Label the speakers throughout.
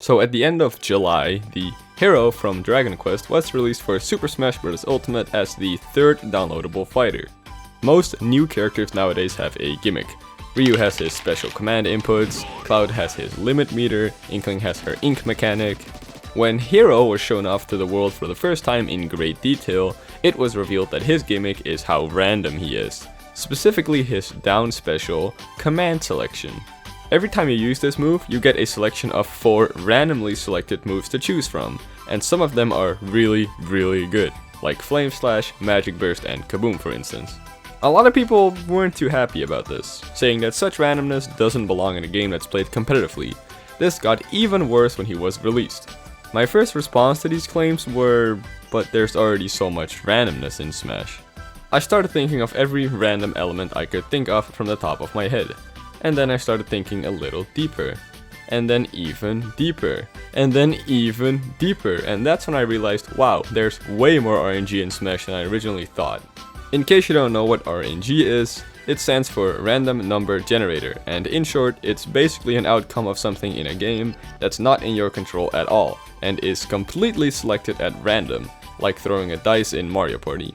Speaker 1: So at the end of July, the hero from Dragon Quest was released for Super Smash Bros. Ultimate as the third downloadable fighter. Most new characters nowadays have a gimmick. Ryu has his special command inputs, Cloud has his limit meter, Inkling has her ink mechanic. When Hero was shown off to the world for the first time in great detail, it was revealed that his gimmick is how random he is. Specifically his down special, command selection. Every time you use this move, you get a selection of 4 randomly selected moves to choose from, and some of them are really good, like Flame Slash, Magic Burst, and Kaboom for instance. A lot of people weren't too happy about this, saying that such randomness doesn't belong in a game that's played competitively. This got even worse when he was released. My first response to these claims were, but there's already so much randomness in Smash. I started thinking of every random element I could think of from the top of my head. And then I started thinking a little deeper. And then even deeper. And then even deeper. And that's when I realized, wow, there's way more RNG in Smash than I originally thought. In case you don't know what RNG is, it stands for Random Number Generator, and in short, it's basically an outcome of something in a game that's not in your control at all, and is completely selected at random, like throwing a dice in Mario Party.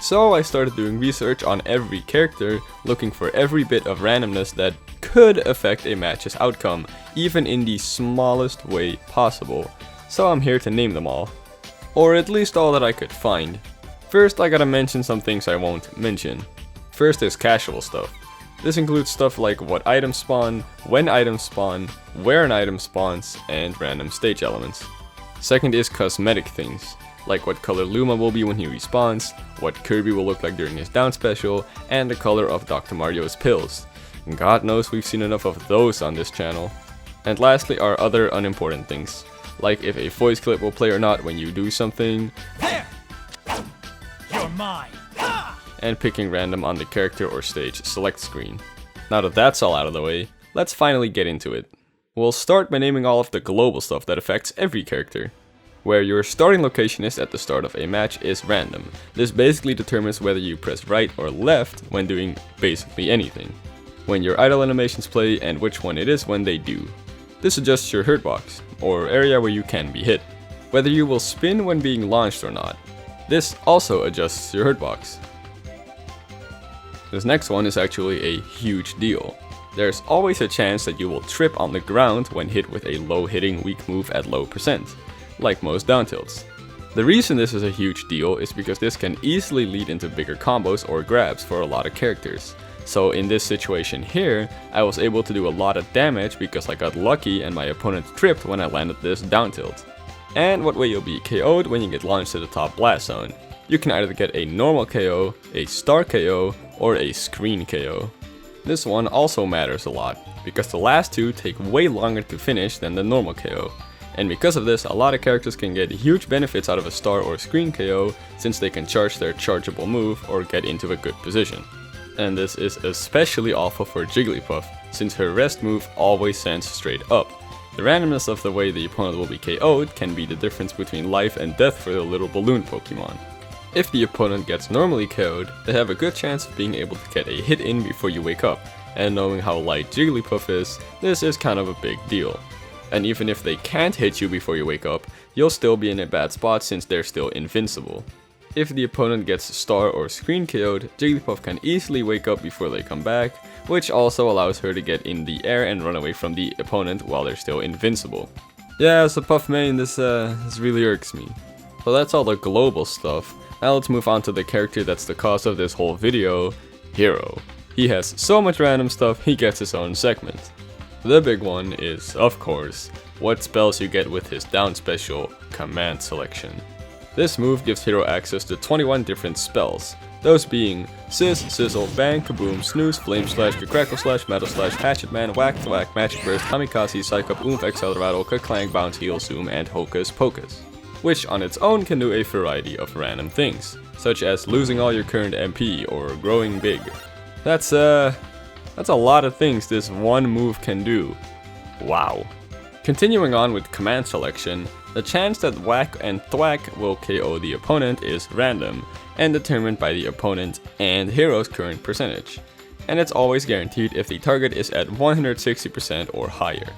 Speaker 1: So I started doing research on every character, looking for every bit of randomness that could affect a match's outcome, even in the smallest way possible. So I'm here to name them all. Or at least all that I could find. First, I gotta mention some things I won't mention. First is casual stuff. This includes stuff like what items spawn, when items spawn, where an item spawns, and random stage elements. Second is cosmetic things, like what color Luma will be when he respawns, what Kirby will look like during his down special, and the color of Dr. Mario's pills. God knows we've seen enough of those on this channel. And lastly are other unimportant things, like if a voice clip will play or not when you do something,
Speaker 2: there! You're mine!
Speaker 1: and picking random on the character or stage select screen. Now that that's all out of the way, let's finally get into it. We'll start by naming all of the global stuff that affects every character. Where your starting location is at the start of a match is random. This basically determines whether you press right or left when doing basically anything. When your idle animations play and which one it is when they do. This adjusts your hurt box, or area where you can be hit. Whether you will spin when being launched or not. This also adjusts your hurt box. This next one is actually a huge deal. There's always a chance that you will trip on the ground when hit with a low hitting weak move at low %, like most down tilts. The reason this is a huge deal is because this can easily lead into bigger combos or grabs for a lot of characters. So in this situation here, I was able to do a lot of damage because I got lucky and my opponent tripped when I landed this down tilt. And what way you'll be KO'd when you get launched to the top blast zone. You can either get a normal KO, a star KO, or a screen KO. This one also matters a lot, because the last two take way longer to finish than the normal KO. And because of this, a lot of characters can get huge benefits out of a star or screen KO, since they can charge their chargeable move or get into a good position. And this is especially awful for Jigglypuff, since her rest move always sends straight up. The randomness of the way the opponent will be KO'd can be the difference between life and death for the little balloon Pokemon. If the opponent gets normally KO'd, they have a good chance of being able to get a hit in before you wake up, and knowing how light Jigglypuff is, this is kind of a big deal. And even if they can't hit you before you wake up, you'll still be in a bad spot since they're still invincible. If the opponent gets star or screen KO'd, Jigglypuff can easily wake up before they come back, which also allows her to get in the air and run away from the opponent while they're still invincible. Yeah, as a Puff main, this really irks me. So that's all the global stuff. Now let's move on to the character that's the cause of this whole video, Hero. He has so much random stuff, he gets his own segment. The big one is, of course, what spells you get with his down special, Command Selection. This move gives Hero access to 21 different spells, those being Sizz, Sizzle, Bang, Kaboom, Snooze, Flame Slash, Crackle Slash, Metal Slash, Hatchet Man, Whack, Thwack, Magic Burst, Kamikaze, Psych-Up, Oomph, Accelerado, Ka-Clang, Bounce, Heal, Zoom, and Hocus Pocus, which on its own can do a variety of random things, such as losing all your current MP or growing big. That's a lot of things this one move can do. Wow. Continuing on with Command Selection, the chance that Whack and Thwack will KO the opponent is random, and determined by the opponent and Hero's current percentage. And it's always guaranteed if the target is at 160% or higher.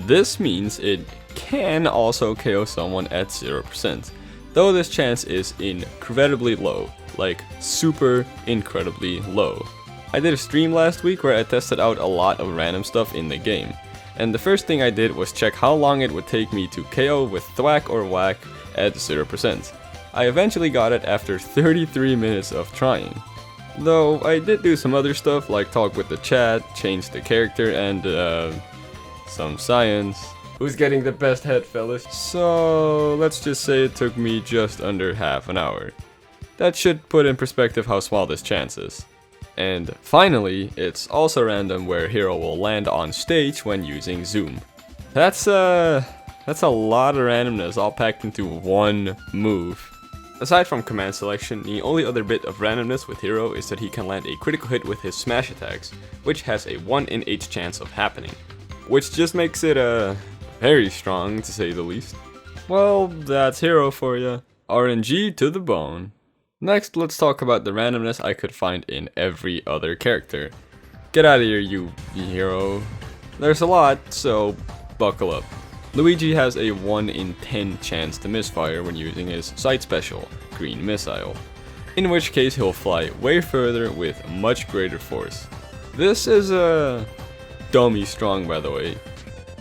Speaker 1: This means it can also KO someone at 0%, though this chance is incredibly low, like super incredibly low. I did a stream last week where I tested out a lot of random stuff in the game, and the first thing I did was check how long it would take me to KO with thwack or whack at 0%. I eventually got it after 33 minutes of trying. Though I did do some other stuff like talk with the chat, change the character, and some science. Who's getting the best head, fellas? So let's just say it took me just under half an hour. That should put in perspective how small this chance is. And finally, it's also random where Hero will land on stage when using Zoom. That's a lot of randomness all packed into one move. Aside from command selection, the only other bit of randomness with Hero is that he can land a critical hit with his smash attacks, which has a 1 in 8 chance of happening. Which just makes it very strong, to say the least. Well, that's Hero for ya. RNG to the bone. Next, let's talk about the randomness I could find in every other character. Get out of here, you Hero. There's a lot, so buckle up. Luigi has a 1 in 10 chance to misfire when using his side special, Green Missile, in which case he'll fly way further with much greater force. This is dummy strong, by the way.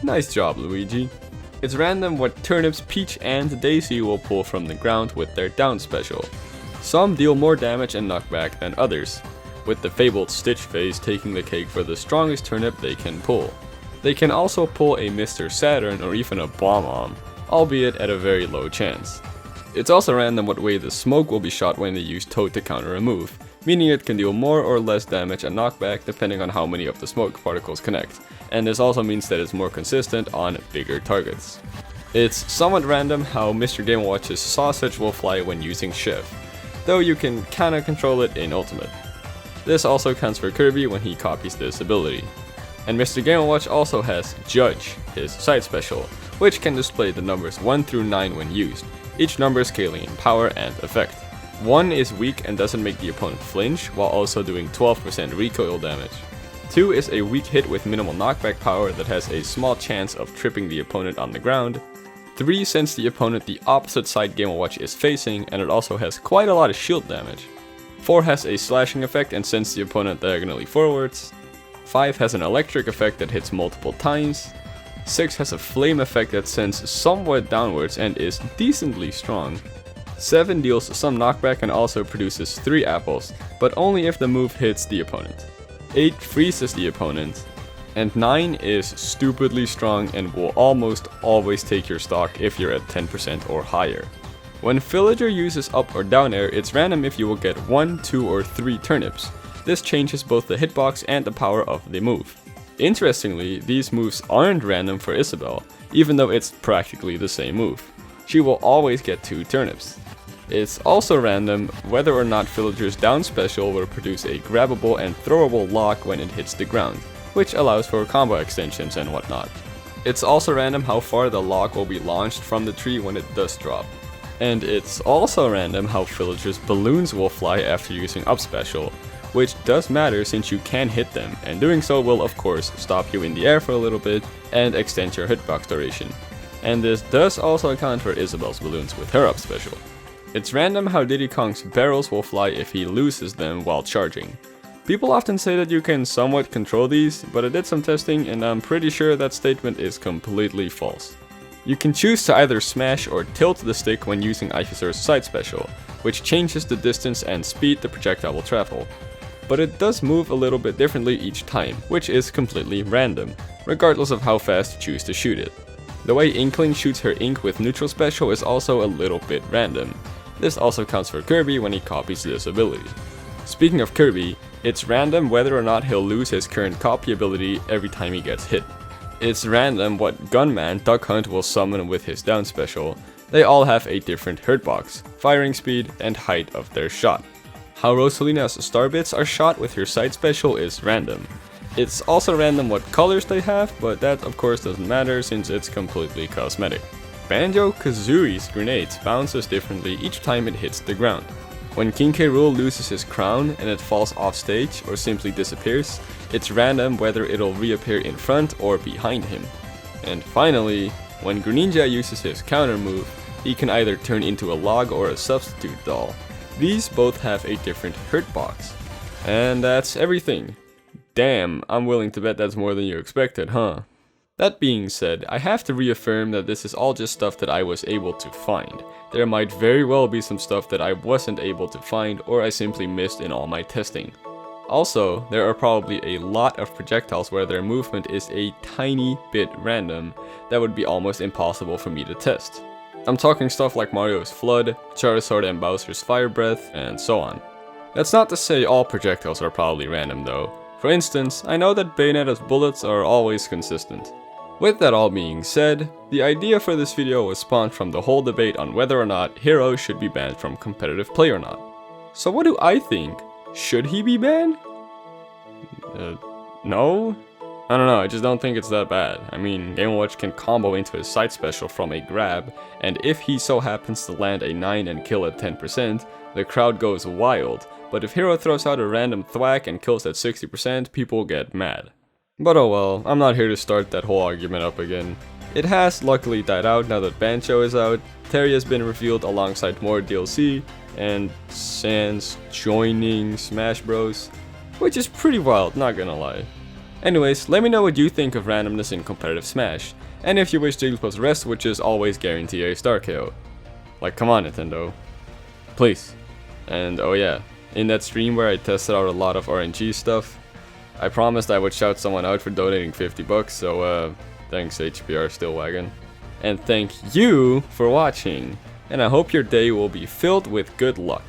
Speaker 1: Nice job, Luigi. It's random what turnips Peach and Daisy will pull from the ground with their down special. Some deal more damage and knockback than others, with the fabled Stitch phase taking the cake for the strongest turnip they can pull. They can also pull a Mr. Saturn or even a Bomb-Omb, albeit at a very low chance. It's also random what way the smoke will be shot when they use Toad to counter a move, meaning it can deal more or less damage and knockback depending on how many of the smoke particles connect, and this also means that it's more consistent on bigger targets. It's somewhat random how Mr. Game & Watch's sausage will fly when using Chef, though you can kinda control it in Ultimate. This also counts for Kirby when he copies this ability. And Mr. Game & Watch also has Judge, his side special, which can display the numbers 1 through 9 when used, each number scaling in power and effect. 1 is weak and doesn't make the opponent flinch, while also doing 12% recoil damage. 2 is a weak hit with minimal knockback power that has a small chance of tripping the opponent on the ground. 3 sends the opponent the opposite side Game & Watch is facing, and it also has quite a lot of shield damage. 4 has a slashing effect and sends the opponent diagonally forwards. 5 has an electric effect that hits multiple times. 6 has a flame effect that sends somewhat downwards and is decently strong. 7 deals some knockback and also produces 3 apples, but only if the move hits the opponent. 8 freezes the opponent. And 9 is stupidly strong and will almost always take your stock if you're at 10% or higher. When Villager uses up or down air, it's random if you will get 1, 2, or 3 turnips. This changes both the hitbox and the power of the move. Interestingly, these moves aren't random for Isabelle, even though it's practically the same move. She will always get 2 turnips. It's also random whether or not Villager's down special will produce a grabbable and throwable lock when it hits the ground, which allows for combo extensions and whatnot. It's also random how far the lock will be launched from the tree when it does drop. And it's also random how Villager's balloons will fly after using up special, which does matter since you can hit them, and doing so will of course stop you in the air for a little bit and extend your hitbox duration. And this does also account for Isabelle's balloons with her up special. It's random how Diddy Kong's barrels will fly if he loses them while charging. People often say that you can somewhat control these, but I did some testing and I'm pretty sure that statement is completely false. You can choose to either smash or tilt the stick when using Ivysaur's side special, which changes the distance and speed the projectile will travel. But it does move a little bit differently each time, which is completely random, regardless of how fast you choose to shoot it. The way Inkling shoots her ink with neutral special is also a little bit random. This also counts for Kirby when he copies this ability. Speaking of Kirby, it's random whether or not he'll lose his current copy ability every time he gets hit. It's random what Gunman Duck Hunt will summon with his down special. They all have a different hurtbox, firing speed, and height of their shot. How Rosalina's star bits are shot with her side special is random. It's also random what colors they have, but that of course doesn't matter since it's completely cosmetic. Banjo-Kazooie's grenades bounces differently each time it hits the ground. When King K. Rool loses his crown and it falls off stage or simply disappears, it's random whether it'll reappear in front or behind him. And finally, When Greninja uses his counter move, he can either turn into a log or a substitute doll. These both have a different hurt box. And that's everything. Damn, I'm willing to bet that's more than you expected, huh? That being said, I have to reaffirm that this is all just stuff that I was able to find. There might very well be some stuff that I wasn't able to find or I simply missed in all my testing. Also, there are probably a lot of projectiles where their movement is a tiny bit random that would be almost impossible for me to test. I'm talking stuff like Mario's Flood, Charizard and Bowser's Fire Breath, and so on. That's not to say all projectiles are probably random though. For instance, I know that Bayonetta's bullets are always consistent. With that all being said, the idea for this video was spawned from the whole debate on whether or not Hero should be banned from competitive play or not. So what do I think? Should he be banned? No? I don't know, I just don't think it's that bad. I mean, Game & Watch can combo into his side special from a grab, and if he so happens to land a 9 and kill at 10%, the crowd goes wild. But if Hero throws out a random thwack and kills at 60%, people get mad. But oh well, I'm not here to start that whole argument up again. It has luckily died out now that Bancho is out, Terry has been revealed alongside more DLC, and Sans joining Smash Bros, which is pretty wild, not gonna lie. Anyways, let me know what you think of randomness in competitive Smash, and if you wish Jiggles rest, which is always guarantee a star KO. Like, come on Nintendo. Please. And oh yeah, in that stream where I tested out a lot of RNG stuff, I promised I would shout someone out for donating 50 bucks, so thanks HPR Stillwagon. And thank you for watching, and I hope your day will be filled with good luck.